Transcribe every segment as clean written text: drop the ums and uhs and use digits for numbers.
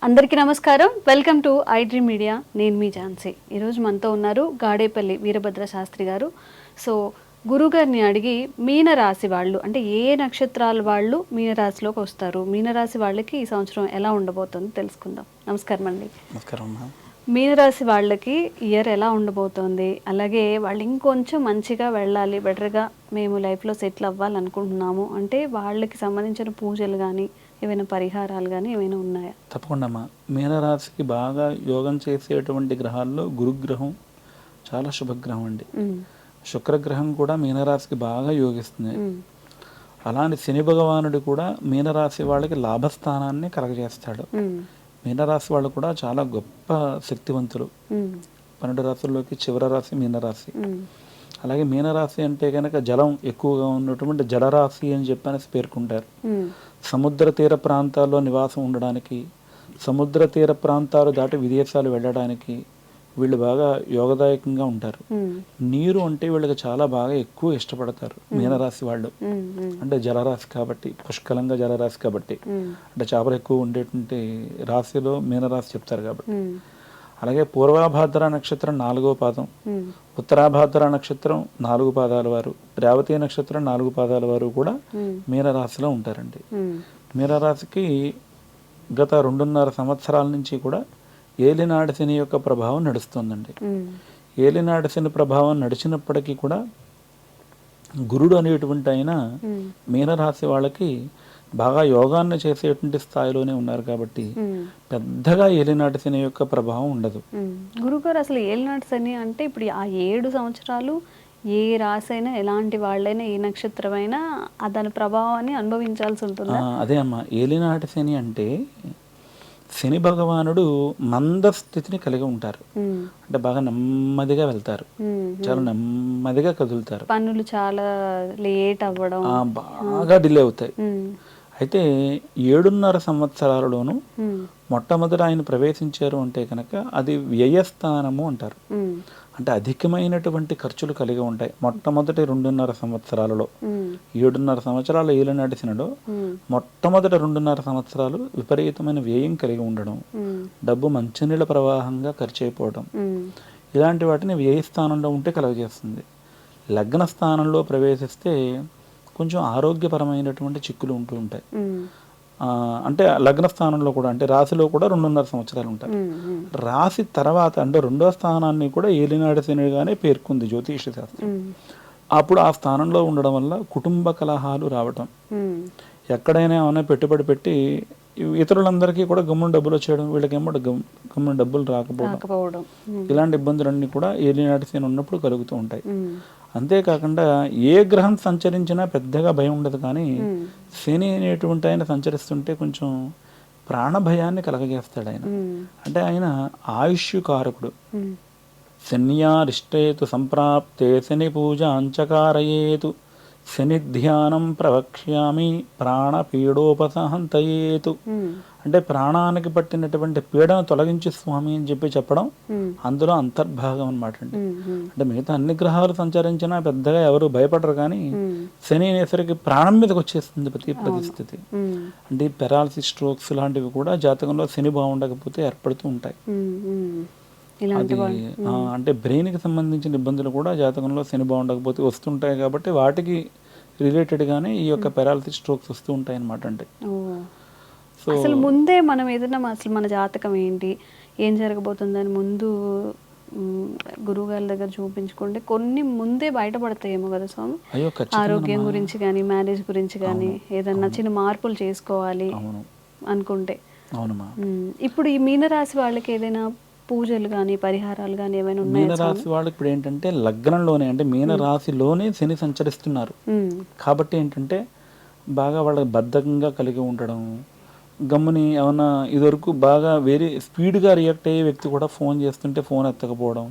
అందరికీ నమస్కారం. Welcome to I dream media. నేను మీ ఝాన్సీ. ఈరోజు మనతో ఉన్నారు గాడేపల్లి వీరభద్ర శాస్త్రి గారు. సో గురుగారిని అడిగి మీనరాశి వాళ్ళు అంటే ఏ నక్షత్రాల వాళ్ళు మీనరాశిలోకి వస్తారు, మీనరాశి వాళ్ళకి ఈ సంవత్సరం ఎలా ఉండబోతుంది తెలుసుకుందాం. నమస్కారం అండి. నమస్కారం. మీనరాశి వాళ్ళకి ఇయర్ ఎలా ఉండబోతోంది, అలాగే వాళ్ళు ఇంకొంచెం మంచిగా వెళ్ళాలి, బెటర్గా మేము లైఫ్లో సెటిల్ అవ్వాలనుకుంటున్నాము అంటే వాళ్ళకి సంబంధించిన పూజలు కానీ ఏమైనా పరిహారాలు కానీ ఏమైనా ఉన్నాయా? తప్పకుండా అమ్మా. మీనరాశికి బాగా యోగం చేసేటువంటి గ్రహాల్లో గురుగ్రహం చాలా శుభగ్రహం అండి. శుక్రగ్రహం కూడా మీనరాశికి బాగా యోగిస్తుంది. అలానే శని భగవానుడు కూడా మీనరాశి వాళ్ళకి లాభస్థానాన్ని కలగజేస్తాడు. మీనరాశి వాళ్ళు కూడా చాలా గొప్ప శక్తివంతులు. 12 రాశుల్లోకి చివరి రాశి మీనరాశి. అలాగే మీనరాశి అంటే కనుక జలం ఎక్కువగా ఉన్నటువంటి జలరాశి అని చెప్పనేసి పేర్కొంటారు. సముద్ర తీర ప్రాంతాల్లో నివాసం ఉండడానికి, సముద్ర తీర ప్రాంతాలు దాటి విదేశాలు వెళ్ళడానికి వీళ్ళు బాగా యోగదాయకంగా ఉంటారు. నీరు అంటే వీళ్ళకి చాలా బాగా ఎక్కువ ఇష్టపడతారు మీనరాశి వాళ్ళు. అంటే జలరాశి కాబట్టి, పుష్కలంగా జలరాశి కాబట్టి, అంటే చేపలు ఎక్కువ ఉండేటువంటి రాశిలో మీనరాశి చెప్తారు కాబట్టి. అలాగే పూర్వాభాద్ర నక్షత్రం 4వ పాదం, ఉత్తరాభాద్ర నక్షత్రం 4 పాదాల వారు, రేవతి నక్షత్రం 4 పాదాల వారు కూడా మీనరాశిలో ఉంటారండి. మీనరాశికి గత 2.5 సంవత్సరాల నుంచి కూడా ఏలినాటి శని యొక్క ప్రభావం నడుస్తుందండి. ఏలినాటి శని ప్రభావం నడిచినప్పటికీ కూడా గురుడు అనేటువంటి ఆయన మీనరాశి వాళ్ళకి బాగా యోగాన్ని చేసేటువంటి స్థాయిలోనే ఉన్నారు కాబట్టి పెద్దగా ఏలినాటి శని యొక్క ప్రభావం ఉండదు. గురుగారు, అసలు ఏలినాటి శని అంటే ఇప్పుడు ఆ 7 సంవత్సరాలు ఏ రాశి అయినా, ఎలాంటి వాళ్ళైనా, ఏ నక్షత్రమైనా దాని ప్రభావాన్ని అనుభవించాల్సి ఉంటుంది. అదే అమ్మా, ఏలినాటి శని అంటే శని భగవానుడు మంద స్థితిని కలిగి ఉంటారు. అంటే బాగా నెమ్మదిగా వెళ్తారు, చాలా నెమ్మదిగా కదులుతారు, పనులు చాలా లేట్ అవ్వడం, బాగా డిలే అవుతాయి. అయితే 7.5 సంవత్సరాలలోనూ మొట్టమొదట ఆయన ప్రవేశించారు అంటే కనుక అది వ్యయస్థానము అంటారు. అంటే అధికమైనటువంటి ఖర్చులు కలిగి ఉంటాయి మొట్టమొదటి 2.5 సంవత్సరాలలో. 7.5 సంవత్సరాల ఏలినాటి శనిలో మొట్టమొదటి 2.5 సంవత్సరాలు విపరీతమైన వ్యయం కలిగి ఉండడం, డబ్బు మంచినీళ్ళ ప్రవాహంగా ఖర్చు అయిపోవడం, ఇలాంటి వాటిని వ్యయ స్థానంలో ఉంటే కలుగజేస్తుంది. లగ్న స్థానంలో ప్రవేశిస్తే కొంచెం ఆరోగ్యపరమైనటువంటి చిక్కులు ఉంటూ ఉంటాయి. అంటే లగ్న స్థానంలో కూడా, అంటే రాశిలో కూడా 2.5 సంవత్సరాలు ఉంటాయి. రాశి తర్వాత అంటే 2వ స్థానాన్ని కూడా ఏలినాటి శనిగానే పేర్కొంది జ్యోతిష శాస్త్రం. అప్పుడు ఆ స్థానంలో ఉండడం వల్ల కుటుంబ కలహాలు రావటం, ఎక్కడైనా ఏమైనా పెట్టుబడి పెట్టి ఇతరులందరికీ కూడా గమ్మున డబ్బులు వచ్చేయడం, వీళ్ళకేమో గమ్మున డబ్బులు రాకపోవడం, ఇలాంటి ఇబ్బందులన్నీ కూడా ఏలినాటి శని ఉన్నప్పుడు కలుగుతూ ఉంటాయి. అంతేకాకుండా ఏ గ్రహం సంచరించినా పెద్దగా భయం ఉండదు, కానీ శని అనేటువంటి ఆయన సంచరిస్తుంటే కొంచెం ప్రాణభయాన్ని కలగజేస్తాడు ఆయన. అంటే ఆయన ఆయుష్ కారకుడు. శన్యారిష్టేతు సంప్రాప్తే శని పూజ అంచకారయేతు శని ధ్యానం ప్రవక్ష్యామి ప్రాణపీడోపసహంతయేతు. అంటే ప్రాణానికి పట్టినటువంటి పీడను తొలగించి స్వామి అని చెప్పడం అందులో అంతర్భాగం అనమాట అండి. అంటే మిగతా అన్ని గ్రహాలు సంచరించినా పెద్దగా ఎవరు భయపడరు, కానీ శని అనేసరికి ప్రాణం మీదకి వచ్చేస్తుంది ప్రతి పరిస్థితి. అంటే పెరాలసిస్, స్ట్రోక్స్ లాంటివి కూడా జాతకంలో శని బాగుండకపోతే ఏర్పడుతూ ఉంటాయి. అది అంటే బ్రెయిన్కి సంబంధించిన ఇబ్బందులు కూడా జాతకంలో శని బాగుండకపోతే వస్తుంటాయి. కాబట్టి వాటికి రిలేటెడ్గానే ఈ యొక్క పెరాలసిస్, స్ట్రోక్స్ వస్తూ ఉంటాయి అన్నమాట. అంటే సో అసలు ముందే మనం ఏదైనా అసలు మన జాతకం ఏంటి, ఏం జరగబోతుందని ముందు గురువుగారి దగ్గర చూపించుకుంటే కొన్ని ముందే బయటపడతాయేమో కదా స్వామి. ఆరోగ్యం గురించి కానీ, మ్యారేజ్ గురించి కానీ, ఏదన్నా చిన్న మార్పులు చేసుకోవాలి అనుకుంటే. ఇప్పుడు ఈ మీనరాశి వాళ్ళకి ఏదైనా పూజలు కానీ, పరిహారాలు కానీ ఏమైనా ఉన్నాయి? మీనరాశి వాళ్ళకి ఇప్పుడు ఏంటంటే లగ్నంలోనే, అంటే మీనరాశిలోనే శని సంచరిస్తున్నారు కాబట్టి ఏంటంటే బాగా వాళ్ళకి బద్ధకంగా కలిగి ఉండడం, గమ్ముని ఏమన్నా ఇదివరకు బాగా వేరే స్పీడ్గా రియాక్ట్ అయ్యే వ్యక్తి కూడా ఫోన్ చేస్తుంటే ఫోన్ ఎత్తకపోవడం,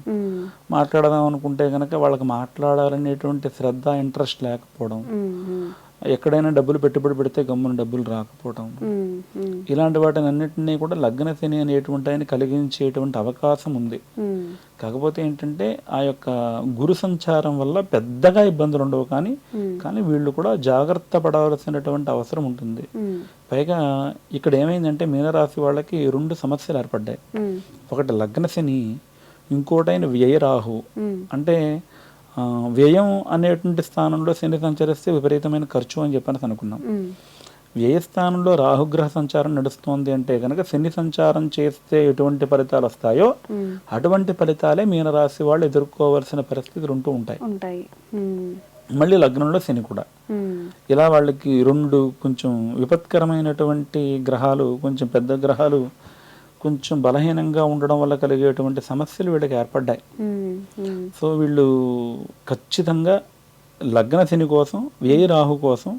మాట్లాడదాం అనుకుంటే కనుక వాళ్ళకి మాట్లాడాలనేటువంటి శ్రద్ధ, ఇంట్రెస్ట్ లేకపోవడం, ఎక్కడైనా డబ్బులు పెట్టుబడి పెడితే గమ్మున డబ్బులు రాకపోవటం, ఇలాంటి వాటిని అన్నింటినీ కూడా లగ్న శని అనేటువంటి ఆయన కలిగించేటువంటి అవకాశం ఉంది. కాకపోతే ఏంటంటే ఆ యొక్క గురు సంచారం వల్ల పెద్దగా ఇబ్బందులు ఉండవు, కానీ వీళ్ళు కూడా జాగ్రత్త పడవలసినటువంటి అవసరం ఉంటుంది. పైగా ఇక్కడ ఏమైందంటే మీనరాశి వాళ్ళకి 2 సమస్యలు ఏర్పడ్డాయి. ఒకటి లగ్న శని, ఇంకోటైన వ్యయ రాహు. అంటే వ్యయం అనేటువంటి స్థానంలో శని సంచరిస్తే విపరీతమైన ఖర్చు అని చెప్పని అనుకున్నాం. వ్యయ స్థానంలో రాహుగ్రహ సంచారం నడుస్తోంది అంటే కనుక శని సంచారం చేస్తే ఎటువంటి ఫలితాలు వస్తాయో అటువంటి ఫలితాలే మీనరాశి వాళ్ళు ఎదుర్కోవాల్సిన పరిస్థితులు ఉంటూ ఉంటాయి. మళ్ళీ లగ్నంలో శని కూడా. ఇలా వాళ్ళకి 2 కొంచెం విపత్కరమైనటువంటి గ్రహాలు, కొంచెం పెద్ద గ్రహాలు కొంచెం బలహీనంగా ఉండడం వల్ల కలిగేటువంటి సమస్యలు వీళ్ళకి ఏర్పడ్డాయి. సో వీళ్ళు ఖచ్చితంగా లగ్న శని కోసం, వ్యయ రాహు కోసం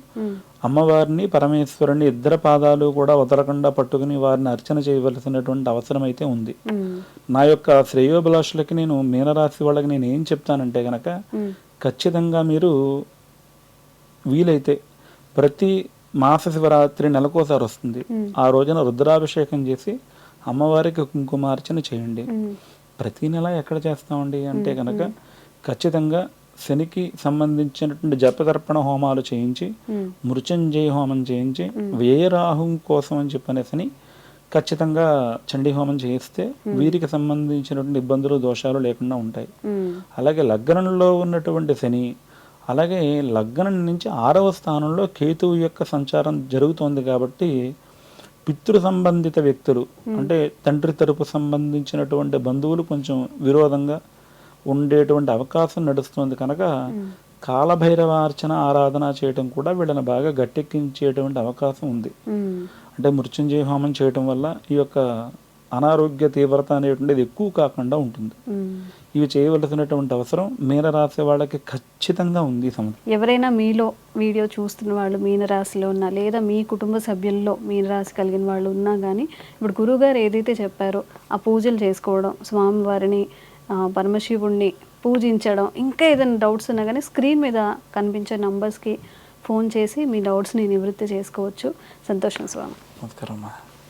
అమ్మవారిని పరమేశ్వరుని ఇద్దరు పాదాలు కూడా వదలకుండా పట్టుకుని వారిని అర్చన చేయవలసినటువంటి అవసరం అయితే ఉంది. నా యొక్క శ్రేయోభిలాషులకి నేను మీనరాశి వాళ్ళకి నేను ఏం చెప్తానంటే కనుక ఖచ్చితంగా మీరు వీలైతే ప్రతి మాస శివరాత్రి నెలకోసారి వస్తుంది, ఆ రోజున రుద్రాభిషేకం చేసి అమ్మవారికి కుంకుమార్చన చేయండి. ప్రతి నెల ఎక్కడ చేస్తామండి అంటే కనుక ఖచ్చితంగా శనికి సంబంధించినటువంటి జపతర్పణ హోమాలు చేయించి, మృత్యుంజయ హోమం చేయించి, వ్యయరాహు కోసం అని చెప్పనేసని ఖచ్చితంగా చండీ హోమం చేయిస్తే వీరికి సంబంధించినటువంటి ఇబ్బందులు దోషాలు లేకుండా ఉంటాయి. అలాగే లగ్నంలో ఉన్నటువంటి శని, అలాగే లగ్నం నుంచి 6వ స్థానంలో కేతువు యొక్క సంచారం జరుగుతోంది కాబట్టి పితృ సంబంధిత వ్యక్తులు అంటే తండ్రి తరపు సంబంధించినటువంటి బంధువులు కొంచెం విరోధంగా ఉండేటువంటి అవకాశం నడుస్తుంది కనుక కాలభైరవార్చన ఆరాధన చేయటం కూడా వీళ్ళని బాగా గట్టెక్కించేటువంటి అవకాశం ఉంది. అంటే మృత్యుంజయ హోమం చేయటం వల్ల ఈ యొక్క అనారోగ్య తీవ్రత అనేటువంటిది ఎక్కువ కాకుండా ఉంటుంది. ఇవి చేయవలసినటువంటి అవసరం మీనరాశి వాళ్ళకి ఖచ్చితంగా ఉంది. ఎవరైనా మీలో వీడియో చూస్తున్న వాళ్ళు మీనరాశిలో ఉన్నా, లేదా మీ కుటుంబ సభ్యుల్లో మీనరాశి కలిగిన వాళ్ళు ఉన్నా కానీ ఇప్పుడు గురువుగారు ఏదైతే చెప్పారో ఆ పూజలు చేసుకోవడం, స్వామివారిని పరమశివుణ్ణి పూజించడం, ఇంకా ఏదైనా డౌట్స్ ఉన్నా కానీ స్క్రీన్ మీద కనిపించే నంబర్స్కి ఫోన్ చేసి మీ డౌట్స్ని నివృత్తి చేసుకోవచ్చు. సంతోషం స్వామి. నమస్కారం.